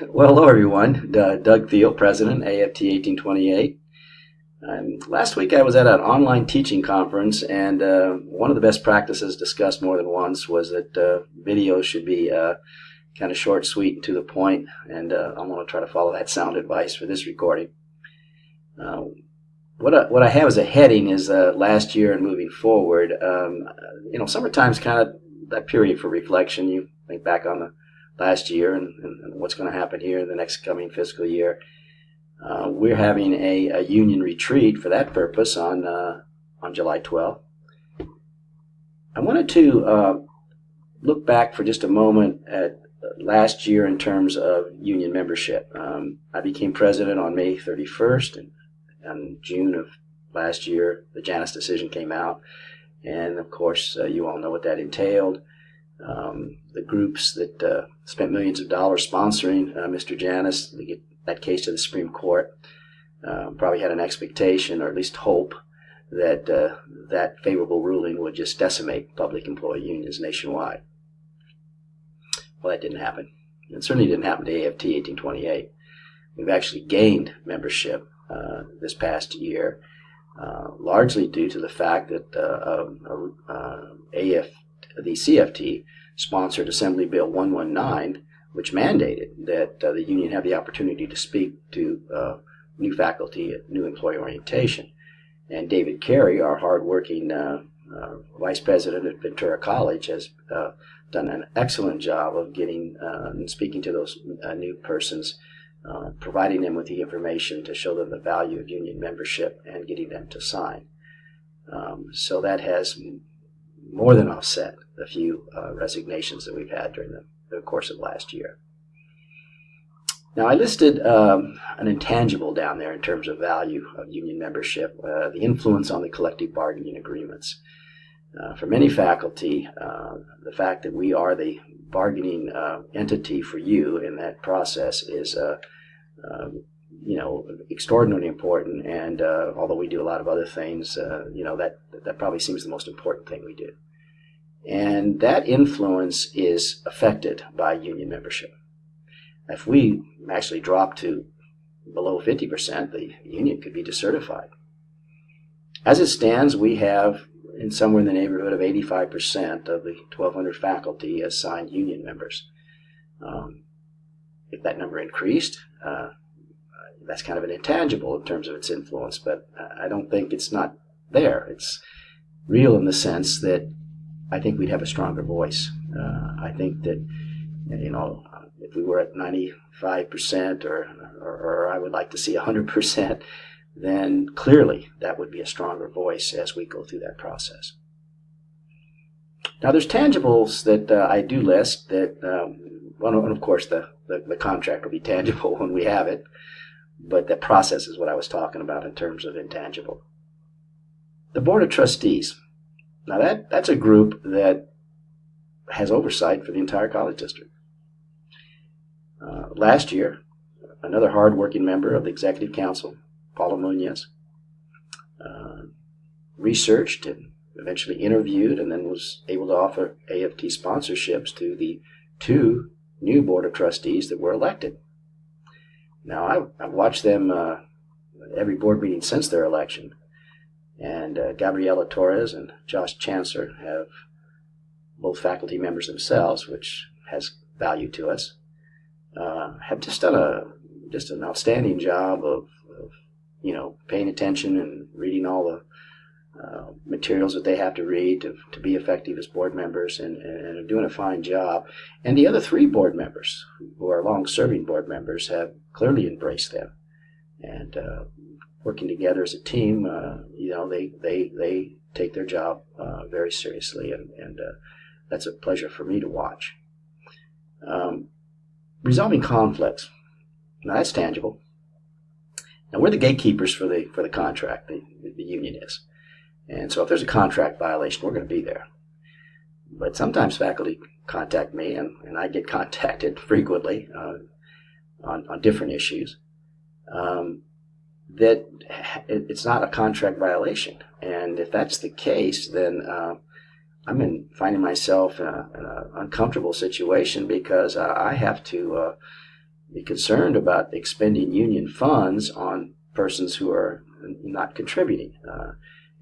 Well, hello everyone. Doug Thiel, President, AFT 1828. Last week I was at an online teaching conference, and one of the best practices discussed more than once was that videos should be kind of short, sweet, and to the point. And I'm going to try to follow that sound advice for this recording. Uh, what I have as a heading is last year and moving forward. Summertime's kind of that period for reflection. You think back on the last year and what's going to happen here in the next coming fiscal year. We're having a union retreat for that purpose on July 12th. I wanted to look back for just a moment at last year in terms of union membership. I became president on May 31st, and in June of last year, the Janus decision came out, and of course, you all know what that entailed. The groups that spent millions of dollars sponsoring Mr. Janus to get that case to the Supreme Court probably had an expectation, or at least hope, that that favorable ruling would just decimate public employee unions nationwide. Well, that didn't happen. It certainly didn't happen to AFT 1828. We've actually gained membership this past year, largely due to the fact that the CFT sponsored Assembly Bill 119, which mandated that the union have the opportunity to speak to new faculty at new employee orientation. And David Carey, our hardworking vice president at Ventura College, has done an excellent job of getting and speaking to those new persons, providing them with the information to show them the value of union membership and getting them to sign. So that has more than offset the few resignations that we've had during the course of last year. Now, I listed an intangible down there in terms of value of union membership, the influence on the collective bargaining agreements. For many faculty, the fact that we are the bargaining entity for you in that process is extraordinarily important, and although we do a lot of other things, that probably seems the most important thing we do. And that influence is affected by union membership. If we actually drop to below 50%, the union could be decertified. As it stands, we have somewhere in the neighborhood of 85% of the 1,200 faculty as signed union members. If that number increased, that's kind of an intangible in terms of its influence, but I don't think it's not there. It's real in the sense that I think we'd have a stronger voice. I think that, if we were at 95% or I would like to see 100%, then clearly that would be a stronger voice as we go through that process. Now, there's tangibles that I do list that, and of course the contract will be tangible when we have it, but that process is what I was talking about in terms of intangible. The Board of Trustees. Now, that's a group that has oversight for the entire college district. Last year, another hard-working member of the Executive Council, Paula Munoz, researched and eventually interviewed and then was able to offer AFT sponsorships to the two new Board of Trustees that were elected. Now, I've watched them every board meeting since their election, and Gabriela Torres and Josh Chancellor have both faculty members themselves, which has value to us, have just done an outstanding job of paying attention and reading all the materials that they have to read to be effective as board members, and are doing a fine job. And the other three board members, who are long-serving board members, have clearly embraced them. And working together as a team, they take their job very seriously, and that's a pleasure for me to watch. Resolving conflicts. Now, that's tangible. Now, we're the gatekeepers for the contract, the union is. And so if there's a contract violation, we're going to be there. But sometimes faculty contact me, and I get contacted frequently on different issues, that it's not a contract violation. And if that's the case, then I'm finding myself in an uncomfortable situation, because I have to be concerned about expending union funds on persons who are not contributing.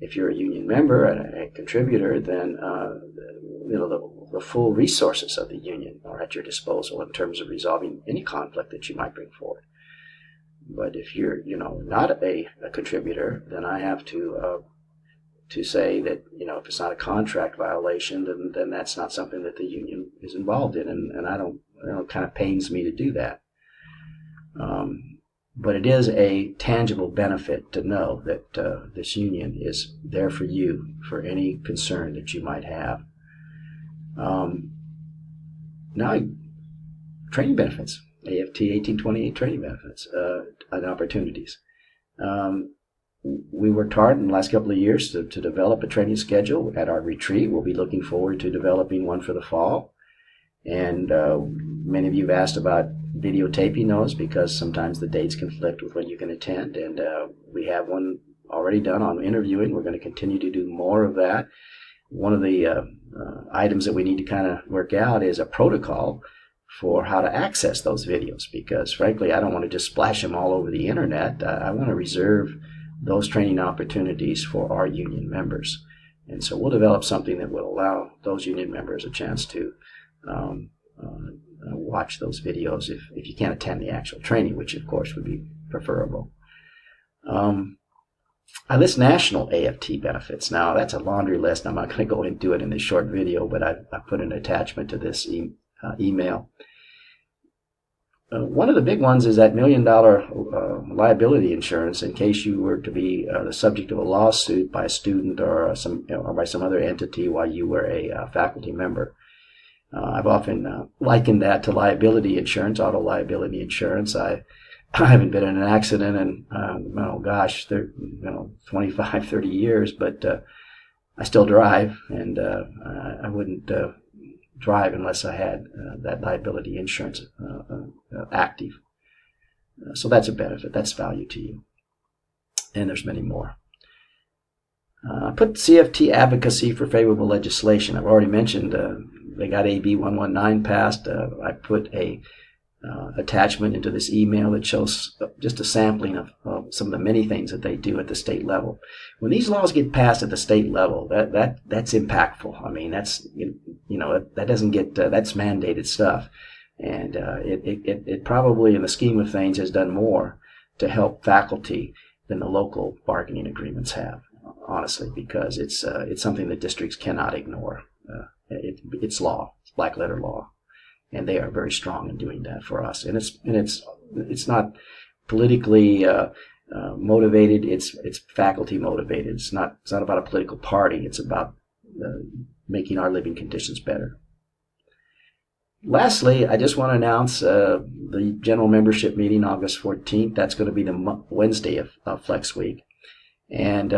If you're a union member and a contributor, then the full resources of the union are at your disposal in terms of resolving any conflict that you might bring forward. But if you're not a contributor, then I have to say that if it's not a contract violation, then that's not something that the union is involved in, and I don't. It kind of pains me to do that. But it is a tangible benefit to know that this union is there for you for any concern that you might have. Now, training benefits, AFT 1828 training benefits and opportunities. We worked hard in the last couple of years to develop a training schedule at our retreat. We'll be looking forward to developing one for the fall. And many of you have asked about videotaping those because sometimes the dates conflict with when you can attend. And we have one already done on interviewing. We're going to continue to do more of that. One of the items that we need to kind of work out is a protocol for how to access those videos, because frankly, I don't want to just splash them all over the internet. I want to reserve those training opportunities for our union members. And so we'll develop something that will allow those union members a chance to watch those videos if you can't attend the actual training, which of course would be preferable. I list national AFT benefits. Now that's a laundry list. I'm not going to go into it in this short video, but I put an attachment to this email. One of the big ones is that $1 million liability insurance in case you were to be the subject of a lawsuit by a student or by some other entity while you were a faculty member. I've often likened that to liability insurance, auto liability insurance. I haven't been in an accident in, 25, 30 years, but I still drive, and I wouldn't drive unless I had that liability insurance active. So that's a benefit. That's value to you. And there's many more. I put CFT advocacy for favorable legislation. I've already mentioned they got AB 119 passed. I put a attachment into this email that shows just a sampling of some of the many things that they do at the state level. When these laws get passed at the state level, that's impactful. I mean, that's that doesn't get that's mandated stuff, and it probably in the scheme of things has done more to help faculty than the local bargaining agreements have, honestly, because it's something that districts cannot ignore. It's law, it's black letter law. And they are very strong in doing that for us. And it's not politically motivated. It's faculty motivated. It's not about a political party. It's about making our living conditions better. Lastly, I just want to announce the general membership meeting August 14th. That's going to be the Wednesday of Flex Week, and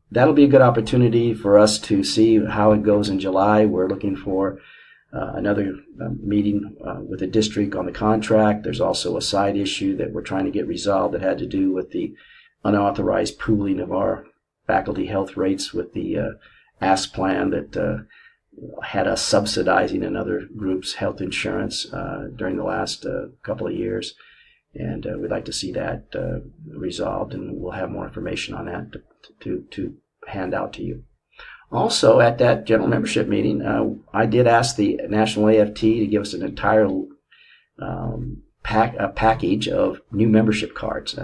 that'll be a good opportunity for us to see how it goes in July. We're looking for another meeting with the district on the contract. There's also a side issue that we're trying to get resolved that had to do with the unauthorized pooling of our faculty health rates with the ASK plan that had us subsidizing another group's health insurance during the last couple of years. And we'd like to see that resolved, and we'll have more information on that to hand out to you. Also, at that general membership meeting, I did ask the National AFT to give us an entire package of new membership cards.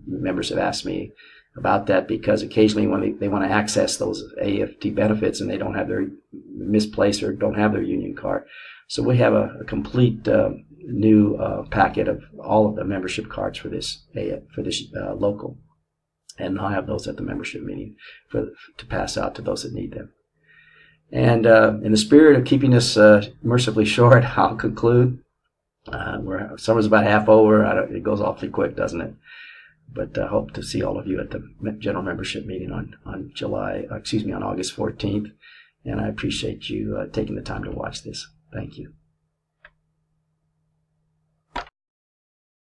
Members have asked me about that because occasionally when they want to access those AFT benefits and they don't have their misplaced or don't have their union card. So we have a complete new packet of all of the membership cards for this local. And I'll have those at the membership meeting to pass out to those that need them. And in the spirit of keeping this mercifully short, I'll conclude. Summer's about half over. It goes awfully quick, doesn't it? But I hope to see all of you at the general membership meeting on August 14th. And I appreciate you taking the time to watch this. Thank you.